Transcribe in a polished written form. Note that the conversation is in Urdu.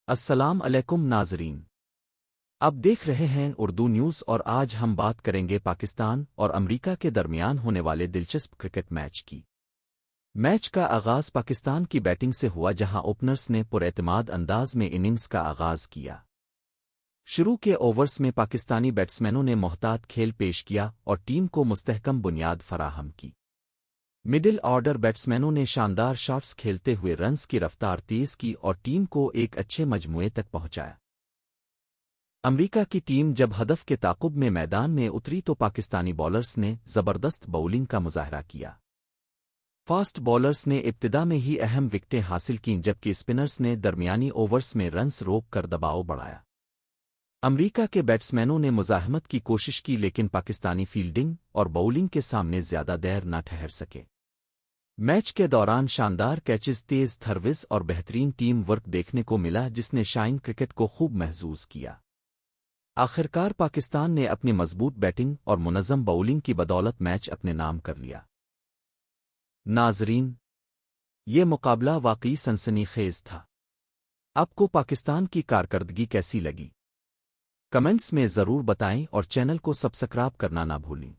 السلام علیکم ناظرین، اب دیکھ رہے ہیں اردو نیوز اور آج ہم بات کریں گے پاکستان اور امریکہ کے درمیان ہونے والے دلچسپ کرکٹ میچ کی۔ میچ کا آغاز پاکستان کی بیٹنگ سے ہوا جہاں اوپنرز نے پراعتماد انداز میں اننگز کا آغاز کیا۔ شروع کے اوورز میں پاکستانی بیٹسمینوں نے محتاط کھیل پیش کیا اور ٹیم کو مستحکم بنیاد فراہم کی۔ مڈل آرڈر بیٹسمینوں نے شاندار شاٹس کھیلتے ہوئے رنز کی رفتار تیز کی اور ٹیم کو ایک اچھے مجموعے تک پہنچایا۔ امریکہ کی ٹیم جب ہدف کے تعاقب میں میدان میں اتری تو پاکستانی بولرز نے زبردست بولنگ کا مظاہرہ کیا۔ فاسٹ بولرز نے ابتدا میں ہی اہم وکٹیں حاصل کیں جبکہ اسپنرز نے درمیانی اوورز میں رنز روک کر دباؤ بڑھایا۔ امریکہ کے بیٹسمینوں نے مزاحمت کی کوشش کی لیکن پاکستانی فیلڈنگ اور بولنگ کے سامنے زیادہ دیر نہ ٹھہر سکے۔ میچ کے دوران شاندار کیچز، تیز تھروز اور بہترین ٹیم ورک دیکھنے کو ملا جس نے شائن کرکٹ کو خوب محظوظ کیا۔ آخرکار پاکستان نے اپنی مضبوط بیٹنگ اور منظم بولنگ کی بدولت میچ اپنے نام کر لیا۔ ناظرین، یہ مقابلہ واقعی سنسنی خیز تھا۔ آپ کو پاکستان کی کارکردگی کیسی لگی؟ کمنٹس میں ضرور بتائیں اور چینل کو سبسکرائب کرنا نہ بھولیں۔